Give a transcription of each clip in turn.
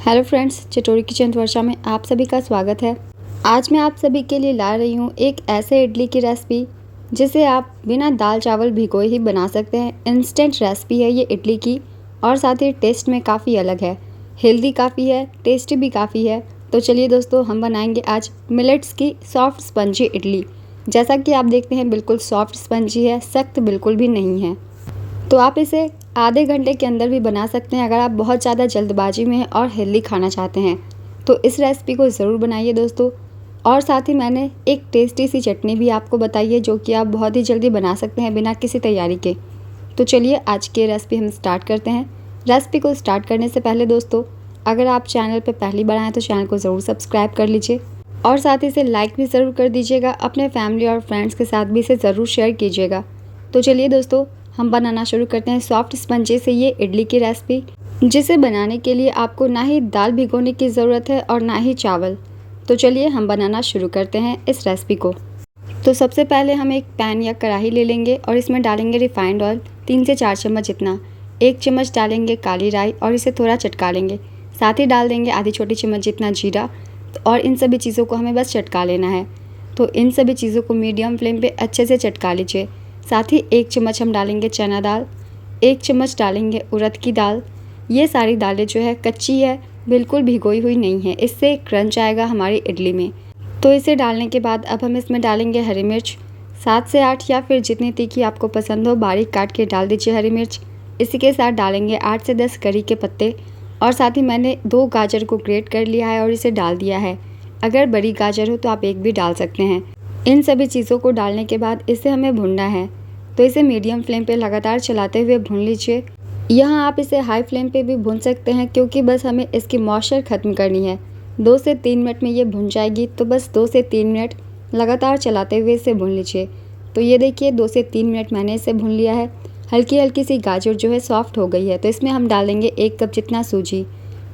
Hello friends, चटोरी kitchen वर्षा में आप सभी का स्वागत है। आज मैं आप सभी के लिए ला रही हूँ एक ऐसे इडली की रेसिपी जिसे आप बिना दाल चावल भिगोए ही बना सकते हैं। इंस्टेंट रेसिपी है ये इडली की और साथ ही टेस्ट में काफ़ी अलग है, हेल्दी काफ़ी है, टेस्टी भी काफ़ी है। तो चलिए दोस्तों, हम बनाएंगे आज मिलेट्स की सॉफ्ट स्पंजी इडली। जैसा कि आप देखते हैं बिल्कुल सॉफ्ट स्पंजी है, सख्त बिल्कुल भी नहीं है। तो आप इसे आधे घंटे के अंदर भी बना सकते हैं अगर आप बहुत ज़्यादा जल्दबाजी में हैं और हेल्दी खाना चाहते हैं तो इस रेसिपी को ज़रूर बनाइए दोस्तों। और साथ ही मैंने एक टेस्टी सी चटनी भी आपको बताई है जो कि आप बहुत ही जल्दी बना सकते हैं बिना किसी तैयारी के। तो चलिए आज की रेसिपी हम स्टार्ट करते हैं। रेसिपी को स्टार्ट करने से पहले दोस्तों, अगर आप चैनल पर पहली बार आएँ तो चैनल को ज़रूर सब्सक्राइब कर लीजिए और साथ ही इसे लाइक भी ज़रूर कर दीजिएगा। अपने फैमिली और फ्रेंड्स के साथ भी इसे ज़रूर शेयर कीजिएगा। तो चलिए दोस्तों, हम बनाना शुरू करते हैं सॉफ्ट स्पंजी से ये इडली की रेसिपी, जिसे बनाने के लिए आपको ना ही दाल भिगोने की ज़रूरत है और ना ही चावल। तो चलिए हम बनाना शुरू करते हैं इस रेसिपी को। तो सबसे पहले हम एक पैन या कढ़ाई ले लेंगे और इसमें डालेंगे रिफाइंड ऑयल 3 से 4 चम्मच जितना। 1 चम्मच डालेंगे काली राई और इसे थोड़ा चटका लेंगे। साथ ही डाल देंगे आधी छोटी चम्मच जितना जीरा और इन सभी चीज़ों को हमें बस चटका लेना है। तो इन सभी चीज़ों को मीडियम फ्लेम पे अच्छे से चटका लीजिए। साथ ही 1 चम्मच हम डालेंगे चना दाल, 1 चम्मच डालेंगे उड़द की दाल। ये सारी दालें जो है कच्ची है, बिल्कुल भिगोई हुई नहीं है, इससे क्रंच आएगा हमारी इडली में। तो इसे डालने के बाद अब हम इसमें डालेंगे हरी मिर्च 7 से 8 या फिर जितनी तीखी आपको पसंद हो बारीक काट के डाल दीजिए हरी मिर्च। इसी के साथ डालेंगे 8 से 10 करी के पत्ते और साथ ही मैंने 2 गाजर को ग्रेट कर लिया है और इसे डाल दिया है। अगर बड़ी गाजर हो तो आप एक भी डाल सकते हैं। इन सभी चीज़ों को डालने के बाद इसे हमें भूनना है, तो इसे मीडियम फ्लेम पे लगातार चलाते हुए भून लीजिए। यहाँ आप इसे हाई फ्लेम पे भी भून सकते हैं क्योंकि बस हमें इसकी मॉइस्चर ख़त्म करनी है। 2 से 3 मिनट में ये भुन जाएगी, तो बस 2 से 3 मिनट लगातार चलाते हुए इसे भून लीजिए। तो ये देखिए 2 से 3 मिनट मैंने इसे भून लिया है। हल्की हल्की सी गाजर जो है सॉफ्ट हो गई है। तो इसमें हम डालेंगे 1 कप जितना सूजी।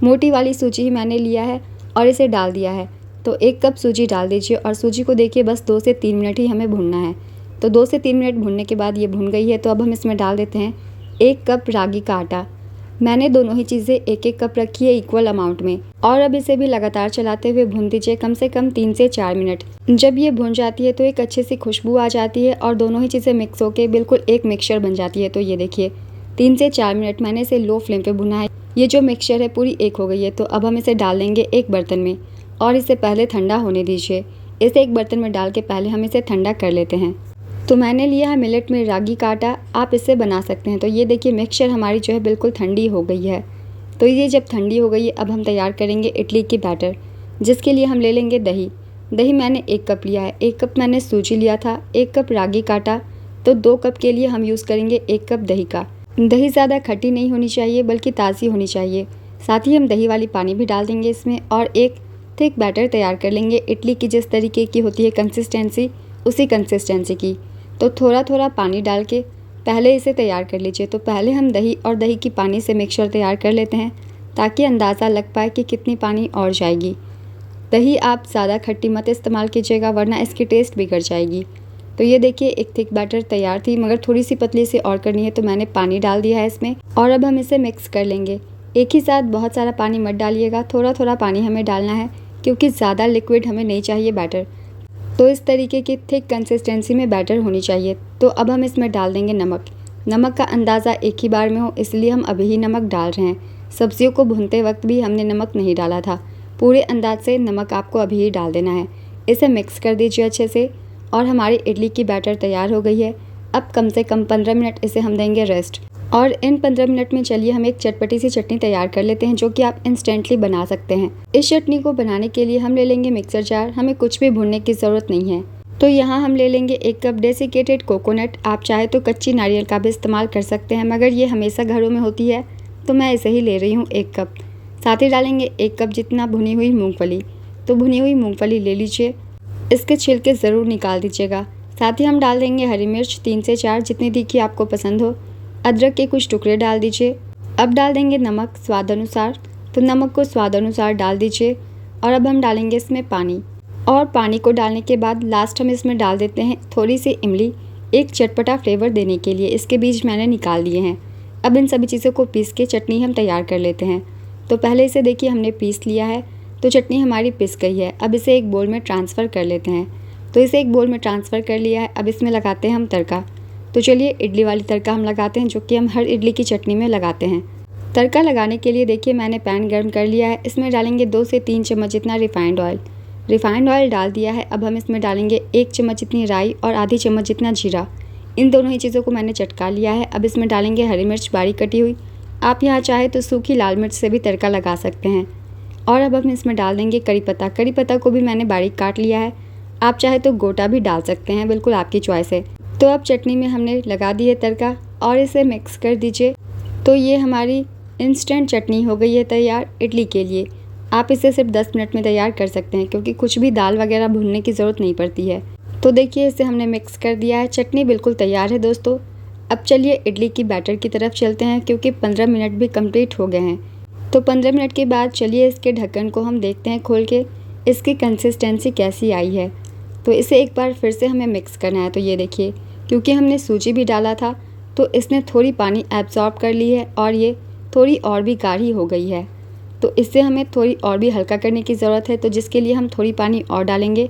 मोटी वाली सूजी ही मैंने लिया है और इसे डाल दिया है। तो 1 कप सूजी डाल दीजिए और सूजी को देखिए बस 2 से 3 मिनट ही हमें भूनना है। तो 2 से 3 मिनट भूनने के बाद ये भून गई है। तो अब हम इसमें डाल देते हैं 1 कप रागी का आटा। मैंने दोनों ही चीज़ें 1-1 कप रखी है इक्वल अमाउंट में। और अब इसे भी लगातार चलाते हुए भून दीजिए कम से कम 3 से 4 मिनट। जब ये भून जाती है तो एक अच्छी सी खुशबू आ जाती है और दोनों ही चीज़ें मिक्स होकर बिल्कुल एक मिक्सचर बन जाती है। तो ये देखिए 3 से 4 मिनट मैंने इसे लो फ्लेम पर भुना है। ये जो मिक्सचर है पूरी एक हो गई है। तो अब हम इसे डाल देंगे एक बर्तन में और इसे पहले ठंडा होने दीजिए। इसे एक बर्तन में डाल के पहले हम इसे ठंडा कर लेते हैं। तो मैंने लिया है मिलेट में रागी का आटा, आप इससे बना सकते हैं। तो ये देखिए मिक्सचर हमारी जो है बिल्कुल ठंडी हो गई है। तो ये जब ठंडी हो गई है अब हम तैयार करेंगे इडली की बैटर, जिसके लिए हम ले लेंगे दही। दही मैंने 1 कप लिया है। 1 कप मैंने सूजी लिया था, 1 कप रागी का आटा। तो 2 कप के लिए हम यूज़ करेंगे 1 कप दही का। दही ज़्यादा खट्टी नहीं होनी चाहिए बल्कि ताज़ी होनी चाहिए। साथ ही हम दही वाली पानी भी डाल देंगे इसमें और एक थिक बैटर तैयार कर लेंगे। इडली की जिस तरीके की होती है कंसिस्टेंसी, उसी कंसिस्टेंसी की। तो थोड़ा थोड़ा पानी डाल के पहले इसे तैयार कर लीजिए। तो पहले हम दही और दही की पानी से मिक्सचर तैयार कर लेते हैं ताकि अंदाज़ा लग पाए कि कितनी पानी और जाएगी। दही आप ज़्यादा खट्टी मत इस्तेमाल कीजिएगा वरना इसकी टेस्ट बिगड़ जाएगी। तो ये देखिए एक थिक बैटर तैयार थी, मगर थोड़ी सी पतली से और करनी है तो मैंने पानी डाल दिया है इसमें और अब हम इसे मिक्स कर लेंगे। एक ही साथ बहुत सारा पानी मत डालिएगा, थोड़ा थोड़ा पानी हमें डालना है क्योंकि ज़्यादा लिक्विड हमें नहीं चाहिए बैटर। तो इस तरीके की थिक कंसिस्टेंसी में बैटर होनी चाहिए। तो अब हम इसमें डाल देंगे नमक। नमक का अंदाज़ा एक ही बार में हो इसलिए हम अभी ही नमक डाल रहे हैं। सब्जियों को भूनते वक्त भी हमने नमक नहीं डाला था। पूरे अंदाज से नमक आपको अभी ही डाल देना है। इसे मिक्स कर दीजिए अच्छे से और हमारी इडली की बैटर तैयार हो गई है। अब कम से कम 15 मिनट इसे हम देंगे रेस्ट। और इन 15 मिनट में चलिए हम एक चटपटी सी चटनी तैयार कर लेते हैं जो कि आप इंस्टेंटली बना सकते हैं। इस चटनी को बनाने के लिए हम ले लेंगे मिक्सर जार। हमें कुछ भी भूनने की ज़रूरत नहीं है। तो यहाँ हम ले लेंगे 1 कप डेसिकेटेड कोकोनट। आप चाहे तो कच्ची नारियल का भी इस्तेमाल कर सकते हैं, मगर ये हमेशा घरों में होती है तो मैं इसे ही ले रही हूँ 1 कप। साथ ही डालेंगे 1 कप जितना भुनी हुई मूँगफली। तो भुनी हुई मूँगफली ले लीजिए, इसके छिलके ज़रूर निकाल दीजिएगा। साथ ही हम डाल देंगे हरी मिर्च 3 से 4 जितनी तीखी आपको पसंद हो। अदरक के कुछ टुकड़े डाल दीजिए। अब डाल देंगे नमक स्वाद अनुसार। तो नमक को स्वाद अनुसार डाल दीजिए और अब हम डालेंगे इसमें पानी। और पानी को डालने के बाद लास्ट हम इसमें डाल देते हैं थोड़ी सी इमली, एक चटपटा फ्लेवर देने के लिए। इसके बीज मैंने निकाल लिए हैं। अब इन सभी चीज़ों को पीस के चटनी हम तैयार कर लेते हैं। तो पहले इसे देखिए हमने पीस लिया है। तो चटनी हमारी पिस गई है। अब इसे एक बोल में ट्रांसफ़र कर लेते हैं। तो इसे एक बोल में ट्रांसफ़र कर लिया है। अब इसमें लगाते हैं हम तड़का। तो चलिए इडली वाली तड़का हम लगाते हैं, जो कि हम हर इडली की चटनी में लगाते हैं। तड़का लगाने के लिए देखिए मैंने पैन गर्म कर लिया है। इसमें डालेंगे 2 से 3 चम्मच जितना रिफाइंड ऑयल। रिफाइंड ऑयल डाल दिया है। अब हम इसमें डालेंगे 1 चम्मच जितनी राई और आधी चम्मच जितना जीरा। इन दोनों ही चीज़ों को मैंने चटका लिया है। अब इसमें डालेंगे हरी मिर्च बारीक कटी हुई। आप यहाँ चाहे तो सूखी लाल मिर्च से भी तड़का लगा सकते हैं। और अब हम इसमें डाल देंगे करी पत्ता। करी पत्ता को भी मैंने बारीक काट लिया है। आप चाहे तो गोटा भी डाल सकते हैं, बिल्कुल आपकी चॉइस है। तो अब चटनी में हमने लगा दी है तड़का और इसे मिक्स कर दीजिए। तो ये हमारी इंस्टेंट चटनी हो गई है तैयार इडली के लिए। आप इसे सिर्फ 10 मिनट में तैयार कर सकते हैं, क्योंकि कुछ भी दाल वगैरह भूनने की ज़रूरत नहीं पड़ती है। तो देखिए इसे हमने मिक्स कर दिया है। चटनी बिल्कुल तैयार है दोस्तों। अब चलिए इडली की बैटर की तरफ चलते हैं, क्योंकि 15 मिनट भी कंप्लीट हो गए हैं। तो 15 मिनट के बाद चलिए इसके ढक्कन को हम देखते हैं खोल के, इसकी कंसिस्टेंसी कैसी आई है। तो इसे एक बार फिर से हमें मिक्स करना है। तो ये देखिए, क्योंकि हमने सूजी भी डाला था तो इसने थोड़ी पानी एब्जॉर्ब कर ली है और ये थोड़ी और भी गाढ़ी हो गई है। तो इससे हमें थोड़ी और भी हल्का करने की ज़रूरत है, तो जिसके लिए हम थोड़ी पानी और डालेंगे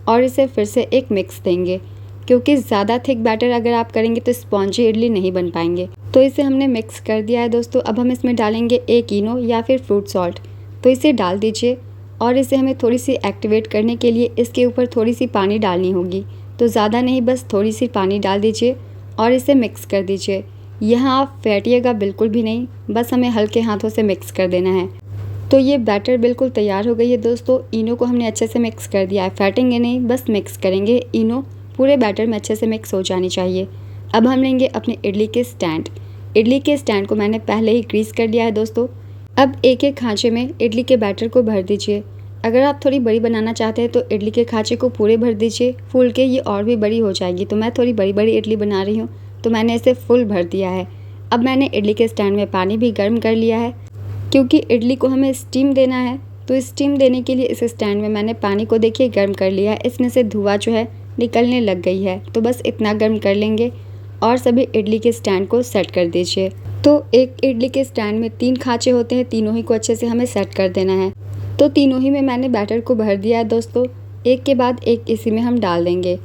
और इसे फिर से एक मिक्स देंगे, क्योंकि ज़्यादा थिक बैटर अगर आप करेंगे तो स्पॉन्जी इडली नहीं बन पाएंगे। तो इसे हमने मिक्स कर दिया है दोस्तों। अब हम इसमें डालेंगे 1 इनो या फिर फ्रूट सॉल्ट। तो इसे डाल दीजिए और इसे हमें थोड़ी सी एक्टिवेट करने के लिए इसके ऊपर थोड़ी सी पानी डालनी होगी। तो ज़्यादा नहीं, बस थोड़ी सी पानी डाल दीजिए और इसे मिक्स कर दीजिए। यहाँ आप फेंटिएगा बिल्कुल भी नहीं, बस हमें हल्के हाथों से मिक्स कर देना है। तो ये बैटर बिल्कुल तैयार हो गई है दोस्तों। इनो को हमने अच्छे से मिक्स कर दिया है, फेंटेंगे नहीं, बस मिक्स करेंगे। इनो पूरे बैटर में अच्छे से मिक्स हो जानी चाहिए। अब हम लेंगे अपने इडली के स्टैंड। इडली के स्टैंड को मैंने पहले ही ग्रीस कर लिया है दोस्तों। अब एक एक खांचे में इडली के बैटर को भर दीजिए। अगर आप थोड़ी बड़ी बनाना चाहते हैं तो इडली के खांचे को पूरे भर दीजिए, फूल के ये और भी बड़ी हो जाएगी। तो मैं थोड़ी बड़ी बड़ी इडली बना रही हूँ, तो मैंने इसे फुल भर दिया है। अब मैंने इडली के स्टैंड में पानी भी गर्म कर लिया है, क्योंकि इडली को हमें स्टीम देना है। तो स्टीम देने के लिए इस स्टैंड में मैंने पानी को देखिए गर्म कर लिया है। इसमें से धुआं जो है निकलने लग गई है। तो बस इतना गर्म कर लेंगे और सभी इडली के स्टैंड को सेट कर दीजिए। तो एक इडली के स्टैंड में 3 खांचे होते हैं, तीनों ही को अच्छे से हमें सेट कर देना है। तो तीनों ही में मैंने बैटर को भर दिया है दोस्तों। एक के बाद एक इसी में हम डाल देंगे।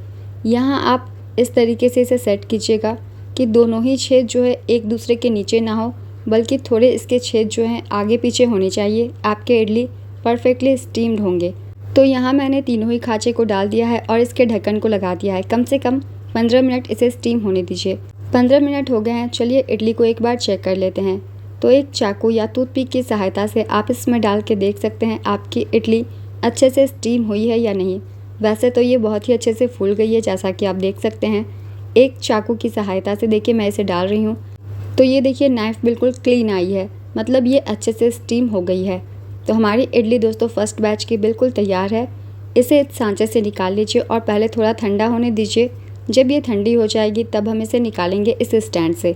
यहाँ आप इस तरीके से इसे सेट कीजिएगा कि दोनों ही छेद जो है एक दूसरे के नीचे ना हो, बल्कि थोड़े इसके छेद जो हैं आगे पीछे होने चाहिए। आपके इडली परफेक्टली स्टीम्ड होंगे। तो यहाँ मैंने तीनों ही खांचे को डाल दिया है और इसके ढक्कन को लगा दिया है। कम से कम 15 मिनट इसे स्टीम होने दीजिए। 15 मिनट हो गए हैं। चलिए इडली को एक बार चेक कर लेते हैं। तो एक चाकू या टूथपिक की सहायता से आप इसमें डाल के देख सकते हैं आपकी इडली अच्छे से स्टीम हुई है या नहीं। वैसे तो ये बहुत ही अच्छे से फूल गई है, जैसा कि आप देख सकते हैं। एक चाकू की सहायता से देखिए मैं इसे डाल रही हूँ, तो ये देखिए नाइफ़ बिल्कुल क्लीन आई है, मतलब ये अच्छे से स्टीम हो गई है। तो हमारी इडली दोस्तों फर्स्ट बैच की बिल्कुल तैयार है। इसे इस सांचे से निकाल लीजिए और पहले थोड़ा ठंडा होने दीजिए। जब ये ठंडी हो जाएगी तब हम इसे निकालेंगे इस स्टैंड से।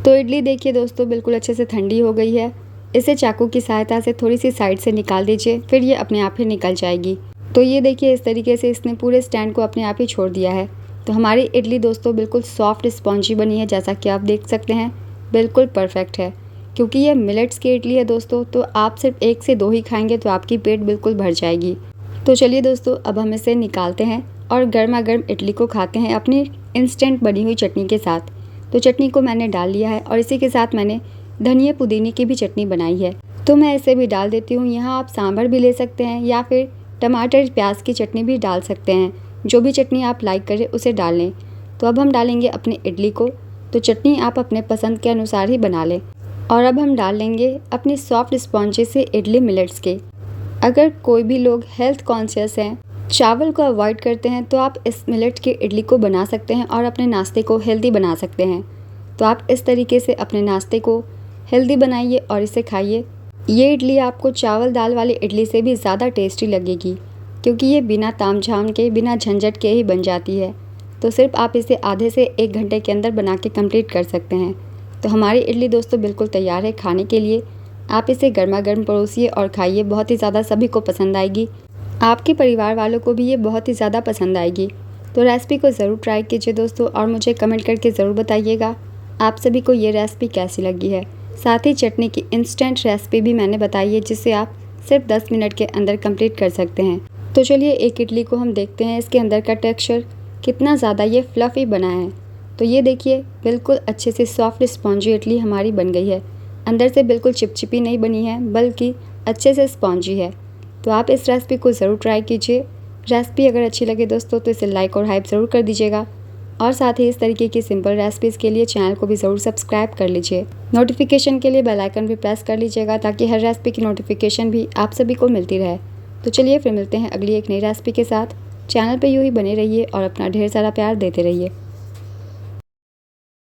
तो इडली देखिए दोस्तों बिल्कुल अच्छे से ठंडी हो गई है। इसे चाकू की सहायता से थोड़ी सी साइड से निकाल दीजिए, फिर ये अपने आप ही निकल जाएगी। तो ये देखिए इस तरीके से इसने पूरे स्टैंड को अपने आप ही छोड़ दिया है। तो हमारी इडली दोस्तों बिल्कुल सॉफ्ट स्पॉन्जी बनी है, जैसा कि आप देख सकते हैं। बिल्कुल परफेक्ट है, क्योंकि ये मिलेट्स की इडली है दोस्तों। तो आप सिर्फ 1 से 2 ही खाएंगे तो आपकी पेट बिल्कुल भर जाएगी। तो चलिए दोस्तों अब हम इसे निकालते हैं और गर्मा गर्म इडली को खाते हैं अपनी इंस्टेंट बनी हुई चटनी के साथ। तो चटनी को मैंने डाल लिया है और इसी के साथ मैंने धनिया पुदीने की भी चटनी बनाई है, तो मैं इसे भी डाल देती हूँ। यहाँ आप सांभर भी ले सकते हैं या फिर टमाटर प्याज की चटनी भी डाल सकते हैं। जो भी चटनी आप लाइक करें उसे डाल लें। तो अब हम डालेंगे अपनी इडली को। तो चटनी आप अपने पसंद के अनुसार ही बना लें। और अब हम डाल लेंगे अपनी सॉफ्ट स्पॉन्जी से इडली मिलेट्स के। अगर कोई भी लोग हेल्थ कॉन्शियस हैं, चावल को अवॉइड करते हैं, तो आप इस मिलेट की इडली को बना सकते हैं और अपने नाश्ते को हेल्दी बना सकते हैं। तो आप इस तरीके से अपने नाश्ते को हेल्दी बनाइए और इसे खाइए। ये इडली आपको चावल दाल वाली इडली से भी ज़्यादा टेस्टी लगेगी, क्योंकि ये बिना तामझाम के बिना झंझट के ही बन जाती है। तो सिर्फ आप इसे आधे से 1 घंटे के अंदर बना के कंप्लीट कर सकते हैं। तो हमारी इडली दोस्तों बिल्कुल तैयार है खाने के लिए। आप इसे गर्मा गर्म परोसिए और खाइए, बहुत ही ज़्यादा सभी को पसंद आएगी। आपके परिवार वालों को भी ये बहुत ही ज़्यादा पसंद आएगी। तो रेसिपी को ज़रूर ट्राई कीजिए दोस्तों और मुझे कमेंट करके ज़रूर बताइएगा आप सभी को ये रेसिपी कैसी लगी है। साथ ही चटनी की इंस्टेंट रेसिपी भी मैंने बताई है, जिसे आप सिर्फ 10 मिनट के अंदर कंप्लीट कर सकते हैं। तो चलिए एक इडली को हम देखते हैं इसके अंदर का टेक्सचर कितना ज़्यादा ये फ्लफ़ी बना है। तो ये देखिए बिल्कुल अच्छे से सॉफ्ट स्पॉन्जी इडली हमारी बन गई है। अंदर से बिल्कुल चिपचिपी नहीं बनी है, बल्कि अच्छे से स्पॉन्जी है। तो आप इस रेसिपी को ज़रूर ट्राई कीजिए। रेसिपी अगर अच्छी लगे दोस्तों तो इसे लाइक और हाइप ज़रूर कर दीजिएगा, और साथ ही इस तरीके की सिंपल रेसिपीज़ के लिए चैनल को भी ज़रूर सब्सक्राइब कर लीजिए। नोटिफिकेशन के लिए बेल आइकन भी प्रेस कर लीजिएगा, ताकि हर रेसिपी की नोटिफिकेशन भी आप सभी को मिलती रहे। तो चलिए फिर मिलते हैं अगली एक नई रेसिपी के साथ। चैनल पे यूँ ही बने रहिए और अपना ढेर सारा प्यार देते रहिए।